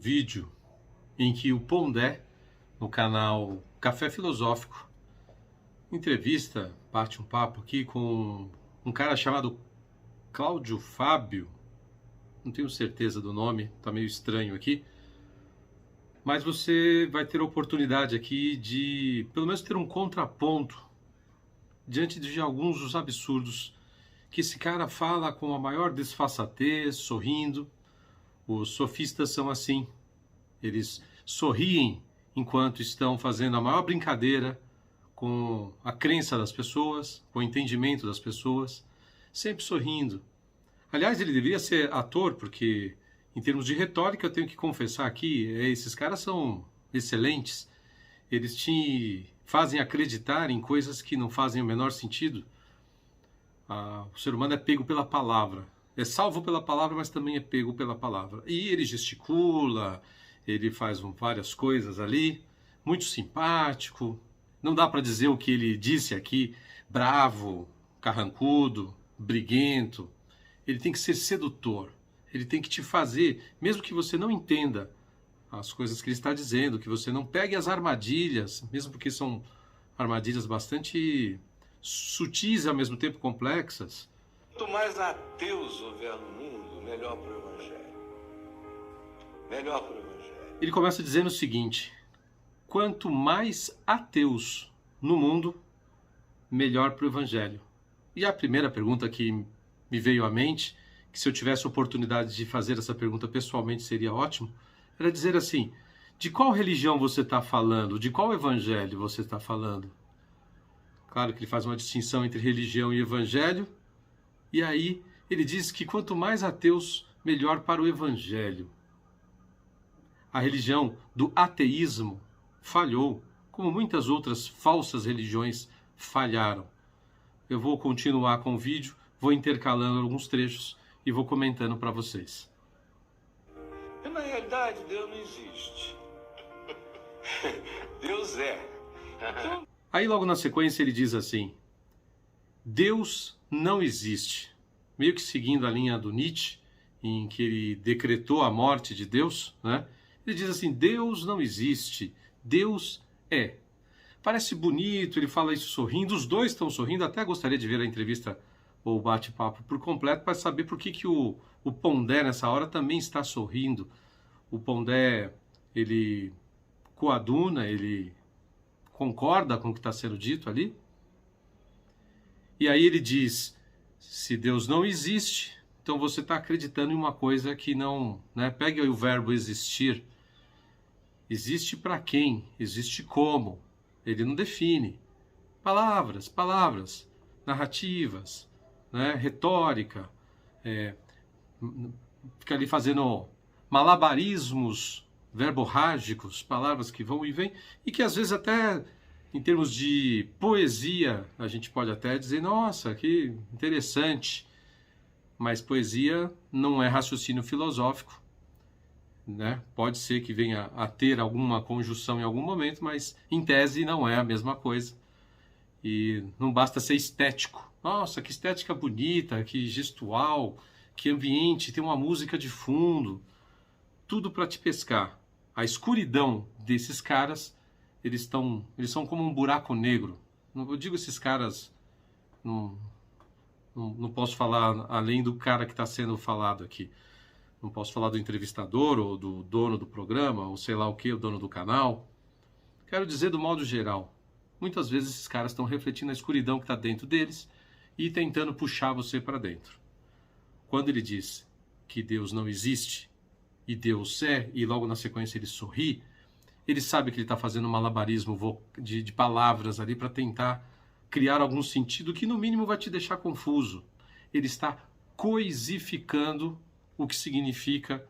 vídeo em que o Pondé, no canal Café Filosófico, entrevista, bate um papo aqui com um cara chamado Cláudio Fábio, não tenho certeza do nome, tá meio estranho aqui, mas você vai ter a oportunidade aqui de, pelo menos, ter um contraponto diante de alguns dos absurdos que esse cara fala com a maior disfarçatez, sorrindo. Os sofistas são assim, eles sorriem enquanto estão fazendo a maior brincadeira com a crença das pessoas, com o entendimento das pessoas, sempre sorrindo. Aliás, ele deveria ser ator, porque em termos de retórica eu tenho que confessar aqui, esses caras são excelentes, eles te fazem acreditar em coisas que não fazem o menor sentido. O ser humano é pego pela palavra, é salvo pela palavra, mas também é pego pela palavra. E ele gesticula, ele faz várias coisas ali, muito simpático. Não dá para dizer o que ele disse aqui, bravo, carrancudo, briguento. Ele tem que ser sedutor, ele tem que te fazer, mesmo que você não entenda as coisas que ele está dizendo, que você não pegue as armadilhas, mesmo porque são armadilhas bastante sutis e ao mesmo tempo complexas. Quanto mais ateus houver no mundo, melhor para o Evangelho. Melhor para o Evangelho. Ele começa dizendo o seguinte: quanto mais ateus no mundo, melhor para o Evangelho. E a primeira pergunta que me veio à mente, que se eu tivesse oportunidade de fazer essa pergunta pessoalmente seria ótimo, era dizer assim: de qual religião você está falando? De qual evangelho você está falando? Claro que ele faz uma distinção entre religião e evangelho, e aí ele diz que quanto mais ateus, melhor para o evangelho. A religião do ateísmo falhou, como muitas outras falsas religiões falharam. Eu vou continuar com o vídeo, vou intercalando alguns trechos e vou comentando para vocês. Na realidade, Deus não existe. Deus é. Aí logo na sequência ele diz assim: Deus não existe. Meio que seguindo a linha do Nietzsche, em que ele decretou a morte de Deus, né? Ele diz assim: Deus não existe, Deus é. Parece bonito, ele fala isso sorrindo, os dois estão sorrindo. Até gostaria de ver a entrevista ou o bate-papo por completo para saber por que o Pondé nessa hora também está sorrindo. O Pondé, ele coaduna, ele concorda com o que está sendo dito ali. E aí ele diz: se Deus não existe, então você está acreditando em uma coisa que não, né? Pegue aí o verbo existir. Existe para quem? Existe como? Ele não define. Palavras, narrativas, né? Retórica, fica ali fazendo malabarismos verborrágicos, palavras que vão e vêm, e que às vezes até em termos de poesia a gente pode até dizer: nossa, que interessante, mas poesia não é raciocínio filosófico, né? Pode ser que venha a ter alguma conjunção em algum momento, mas em tese não é a mesma coisa. E não basta ser estético. Nossa, que estética bonita, que gestual, que ambiente, tem uma música de fundo. Tudo para te pescar. A escuridão desses caras, eles são como um buraco negro. Eu digo esses caras, não posso falar além do cara que está sendo falado aqui. Não posso falar do entrevistador ou do dono do programa, ou sei lá o que, o dono do canal. Quero dizer do modo geral. Muitas vezes esses caras estão refletindo a escuridão que está dentro deles e tentando puxar você para dentro. Quando ele diz que Deus não existe e Deus é, e logo na sequência ele sorri, ele sabe que ele está fazendo um malabarismo de palavras ali para tentar criar algum sentido que no mínimo vai te deixar confuso. Ele está coisificando o que significa,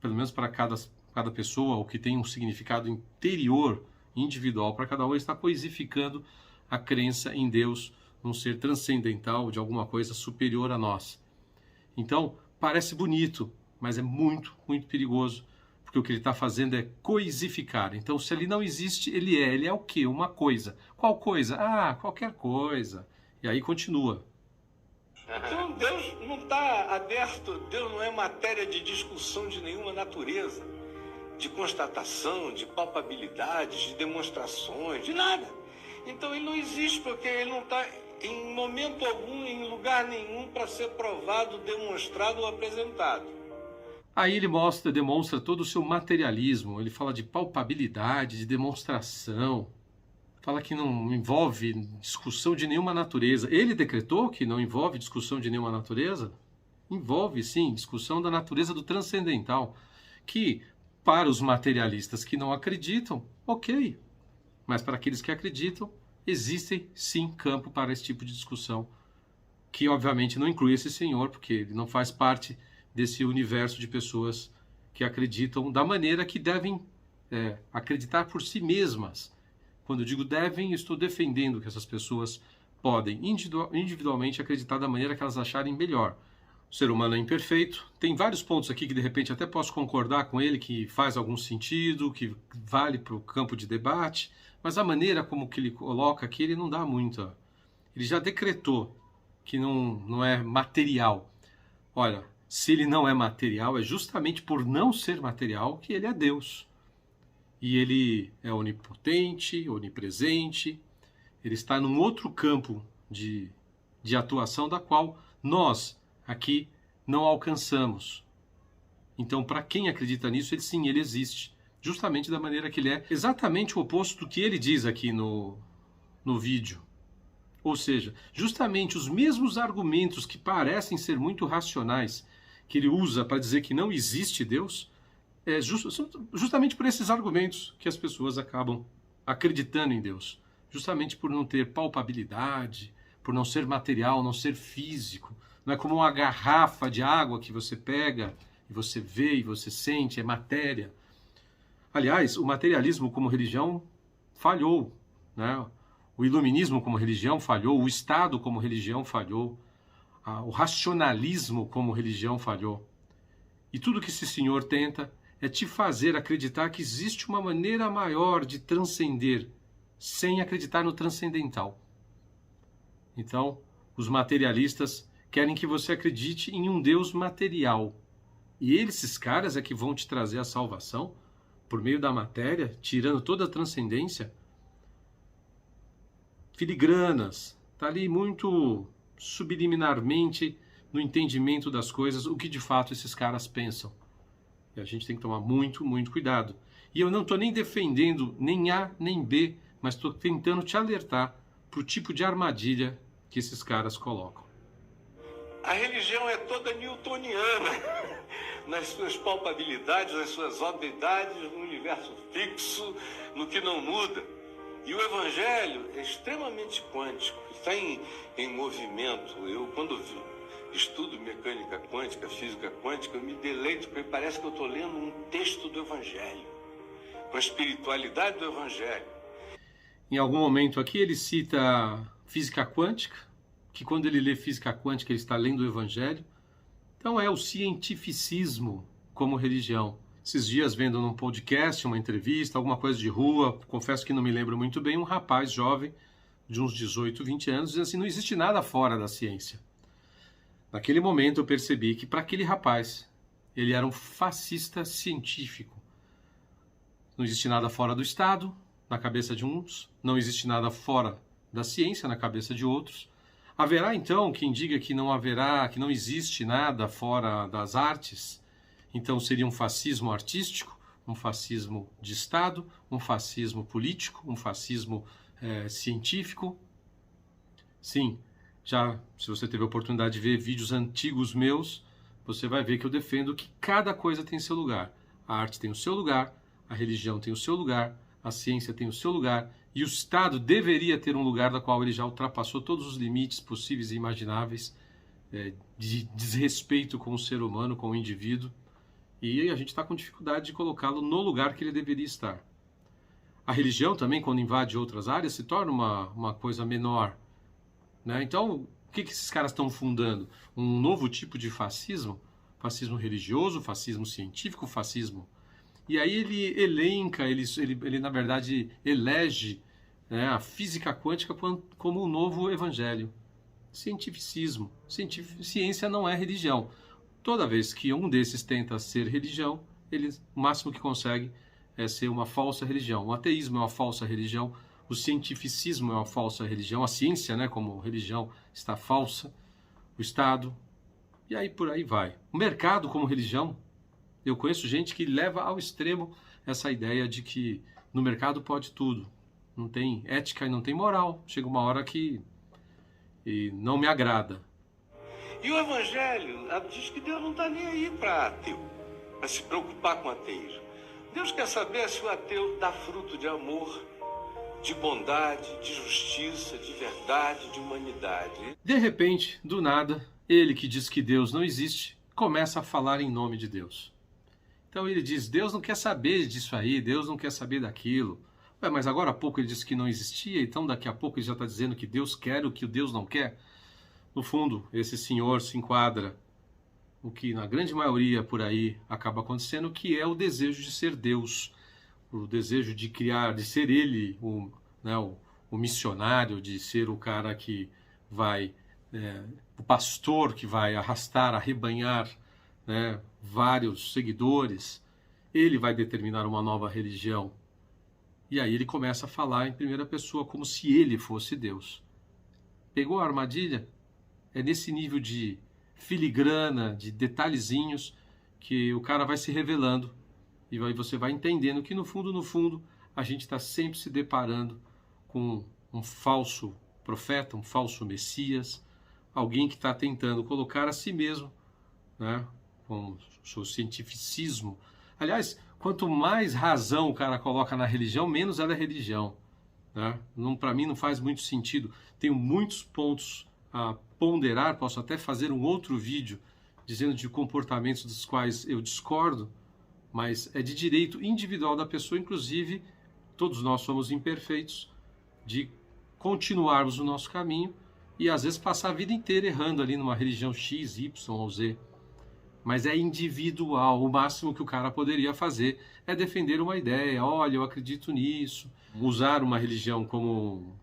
pelo menos para cada pessoa, o que tem um significado interior, individual para cada um, ele está coisificando a crença em Deus, num ser transcendental, de alguma coisa superior a nós. Então, parece bonito, mas é muito, muito perigoso, porque o que ele está fazendo é coisificar. Então, se ele não existe, ele é o quê? Uma coisa. Qual coisa? Ah, qualquer coisa. E aí continua. Então Deus não está aberto, Deus não é matéria de discussão de nenhuma natureza, de constatação, de palpabilidades, de demonstrações, de nada. Então ele não existe porque ele não está em momento algum, em lugar nenhum, para ser provado, demonstrado ou apresentado. Aí ele demonstra todo o seu materialismo, ele fala de palpabilidade, de demonstração, fala que não envolve discussão de nenhuma natureza. Ele decretou que não envolve discussão de nenhuma natureza? Envolve sim, discussão da natureza do transcendental, que para os materialistas que não acreditam, ok, mas para aqueles que acreditam, existe sim campo para esse tipo de discussão, que obviamente não inclui esse senhor, porque ele não faz parte desse universo de pessoas que acreditam da maneira que devem acreditar por si mesmas. Quando eu digo devem, estou defendendo que essas pessoas podem individualmente acreditar da maneira que elas acharem melhor. O ser humano é imperfeito, tem vários pontos aqui que de repente até posso concordar com ele, que faz algum sentido, que vale para o campo de debate, mas a maneira como que ele coloca aqui, ele não dá muita. Ele já decretou que não é material. Olha, se ele não é material, é justamente por não ser material que ele é Deus. E ele é onipotente, onipresente, ele está num outro campo de atuação da qual nós aqui não alcançamos. Então, para quem acredita nisso, ele existe. Justamente da maneira que ele é, exatamente o oposto do que ele diz aqui no vídeo. Ou seja, justamente os mesmos argumentos que parecem ser muito racionais, que ele usa para dizer que não existe Deus, justamente por esses argumentos que as pessoas acabam acreditando em Deus. Justamente por não ter palpabilidade, por não ser material, não ser físico. Não é como uma garrafa de água que você pega e você vê e você sente, é matéria. Aliás, o materialismo como religião falhou, né? O iluminismo como religião falhou, o Estado como religião falhou, o racionalismo como religião falhou. E tudo que esse senhor tenta é te fazer acreditar que existe uma maneira maior de transcender, sem acreditar no transcendental. Então, os materialistas querem que você acredite em um Deus material. E esses caras é que vão te trazer a salvação por meio da matéria, tirando toda a transcendência. Filigranas, está ali muito subliminarmente no entendimento das coisas, o que de fato esses caras pensam. E a gente tem que tomar muito, muito cuidado. E eu não estou nem defendendo nem A nem B, mas estou tentando te alertar para o tipo de armadilha que esses caras colocam. A religião é toda newtoniana, nas suas palpabilidades, nas suas obviedades, no universo fixo, no que não muda. E o Evangelho é extremamente quântico, está em movimento. Eu, quando estudo mecânica quântica, física quântica, eu me deleito, porque parece que eu estou lendo um texto do Evangelho, com a espiritualidade do Evangelho. Em algum momento aqui ele cita física quântica, que quando ele lê física quântica ele está lendo o Evangelho. Então é o cientificismo como religião. Esses dias vendo num podcast, uma entrevista, alguma coisa de rua, confesso que não me lembro muito bem, um rapaz jovem de uns 18, 20 anos, dizendo assim, não existe nada fora da ciência. Naquele momento eu percebi que para aquele rapaz, ele era um fascista científico. Não existe nada fora do Estado, na cabeça de uns, não existe nada fora da ciência, na cabeça de outros. Haverá então quem diga que que não existe nada fora das artes? Então seria um fascismo artístico, um fascismo de Estado, um fascismo político, um fascismo científico? Sim, já se você teve a oportunidade de ver vídeos antigos meus, você vai ver que eu defendo que cada coisa tem seu lugar. A arte tem o seu lugar, a religião tem o seu lugar, a ciência tem o seu lugar, e o Estado deveria ter um lugar da qual ele já ultrapassou todos os limites possíveis e imagináveis de desrespeito com o ser humano, com o indivíduo, e a gente está com dificuldade de colocá-lo no lugar que ele deveria estar. A religião também, quando invade outras áreas, se torna uma coisa menor, né? Então, o que esses caras estão fundando? Um novo tipo de fascismo? Fascismo religioso, fascismo científico, fascismo... E aí ele elenca, ele na verdade elege, né, a física quântica como um novo evangelho. Cientificismo. Ciência não é religião. Toda vez que um desses tenta ser religião, o máximo que consegue é ser uma falsa religião. O ateísmo é uma falsa religião, o cientificismo é uma falsa religião, a ciência, né, como religião, está falsa, o Estado, e aí por aí vai. O mercado como religião, eu conheço gente que leva ao extremo essa ideia de que no mercado pode tudo, não tem ética e não tem moral. Chega uma hora que não me agrada. E o Evangelho diz que Deus não está nem aí para ateu, para se preocupar com ateísmo. Deus quer saber se o ateu dá fruto de amor, de bondade, de justiça, de verdade, de humanidade. De repente, do nada, ele que diz que Deus não existe, começa a falar em nome de Deus. Então ele diz, Deus não quer saber disso aí, Deus não quer saber daquilo. Ué, mas agora há pouco ele disse que não existia, então daqui a pouco ele já está dizendo que Deus quer o que Deus não quer. No fundo, esse senhor se enquadra o que na grande maioria por aí acaba acontecendo, que é o desejo de ser Deus, o desejo de criar, de ser ele o missionário, de ser o cara que vai, o pastor que vai arrastar, arrebanhar, né, vários seguidores. Ele vai determinar uma nova religião. E aí ele começa a falar em primeira pessoa, como se ele fosse Deus. Pegou a armadilha? É nesse nível de filigrana, de detalhezinhos, que o cara vai se revelando. E aí você vai entendendo que no fundo, a gente está sempre se deparando com um falso profeta, um falso Messias, alguém que está tentando colocar a si mesmo, né, com o seu cientificismo. Aliás, quanto mais razão o cara coloca na religião, menos ela é religião, né? Para mim não faz muito sentido. Tenho muitos pontos a ponderar, posso até fazer um outro vídeo dizendo de comportamentos dos quais eu discordo, mas é de direito individual da pessoa, inclusive todos nós somos imperfeitos, de continuarmos o nosso caminho e às vezes passar a vida inteira errando ali numa religião X, Y ou Z. Mas é individual. O máximo que o cara poderia fazer é defender uma ideia. Olha, eu acredito nisso. Usar uma religião como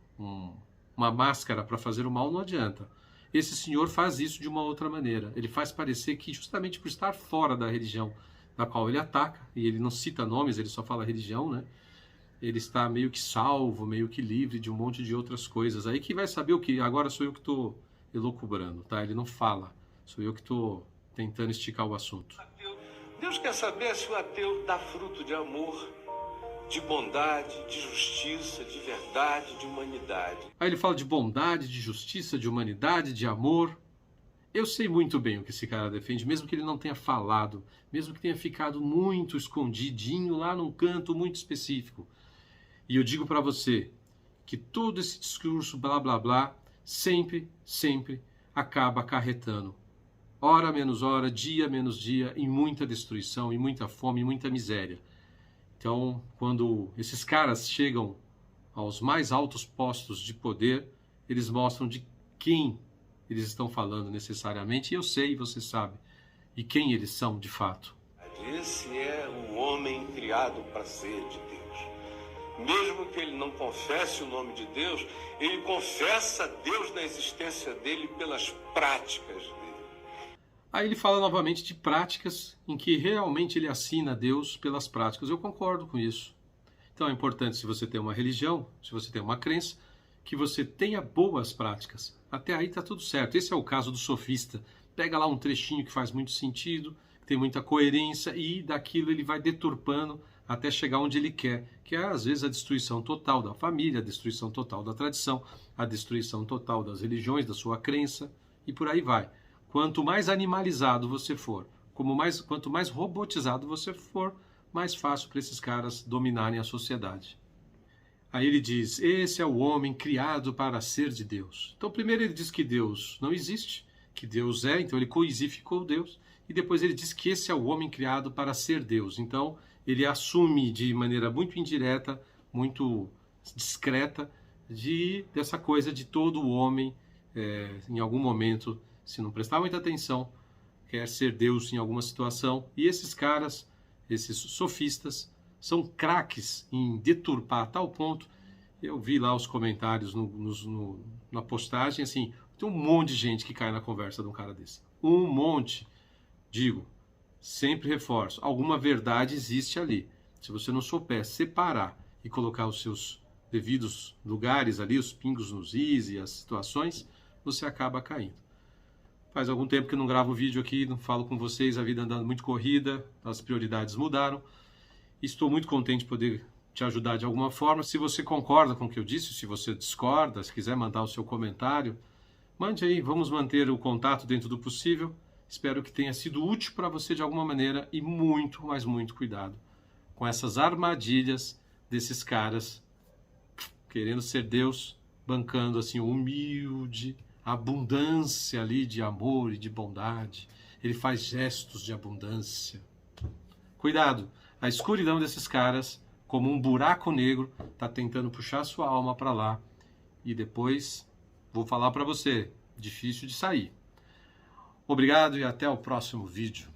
uma máscara para fazer o mal não adianta. Esse senhor faz isso de uma outra maneira. Ele faz parecer que justamente por estar fora da religião da qual ele ataca, e ele não cita nomes, ele só fala religião, né? Ele está meio que salvo, meio que livre de um monte de outras coisas. Aí que vai saber o que? Agora sou eu que estou elucubrando, tá? Ele não fala. Sou eu que estou tentando esticar o assunto. Deus quer saber se o ateu dá fruto de amor, de bondade, de justiça, de verdade, de humanidade. Aí ele fala de bondade, de justiça, de humanidade, de amor. Eu sei muito bem o que esse cara defende, mesmo que ele não tenha falado, mesmo que tenha ficado muito escondidinho lá num canto muito específico. E eu digo para você que todo esse discurso blá blá blá sempre acaba acarretando, hora menos hora, dia menos dia, em muita destruição, em muita fome, em muita miséria. Então, quando esses caras chegam aos mais altos postos de poder, eles mostram de quem eles estão falando necessariamente, e eu sei, e você sabe, e quem eles são de fato. Esse é o homem criado para ser de Deus. Mesmo que ele não confesse o nome de Deus, ele confessa Deus na existência dele pelas práticas dele. Aí ele fala novamente de práticas em que realmente ele assina Deus pelas práticas. Eu concordo com isso. Então é importante, se você tem uma religião, se você tem uma crença, que você tenha boas práticas. Até aí está tudo certo. Esse é o caso do sofista. Pega lá um trechinho que faz muito sentido, que tem muita coerência, e daquilo ele vai deturpando até chegar onde ele quer, que é às vezes a destruição total da família, a destruição total da tradição, a destruição total das religiões, da sua crença, e por aí vai. Quanto mais animalizado você for, quanto mais robotizado você for, mais fácil para esses caras dominarem a sociedade. Aí ele diz, esse é o homem criado para ser de Deus. Então primeiro ele diz que Deus não existe, que Deus é, então ele coisificou Deus, e depois ele diz que esse é o homem criado para ser Deus. Então ele assume de maneira muito indireta, muito discreta, dessa coisa de todo o homem, em algum momento, se não prestar muita atenção, quer ser Deus em alguma situação. E esses caras, esses sofistas, são craques em deturpar a tal ponto. Eu vi lá os comentários na postagem, assim, tem um monte de gente que cai na conversa de um cara desse. Um monte. Digo, sempre reforço, alguma verdade existe ali. Se você não souber separar e colocar os seus devidos lugares ali, os pingos nos is e as situações, você acaba caindo. Faz algum tempo que eu não gravo vídeo aqui, não falo com vocês, a vida andando muito corrida, as prioridades mudaram. Estou muito contente de poder te ajudar de alguma forma. Se você concorda com o que eu disse, se você discorda, se quiser mandar o seu comentário, mande aí, vamos manter o contato dentro do possível. Espero que tenha sido útil para você de alguma maneira e muito, mas muito cuidado com essas armadilhas desses caras querendo ser Deus, bancando assim o humilde, a abundância ali de amor e de bondade. Ele faz gestos de abundância. Cuidado, a escuridão desses caras, como um buraco negro, está tentando puxar sua alma para lá. E depois, vou falar para você, difícil de sair. Obrigado e até o próximo vídeo.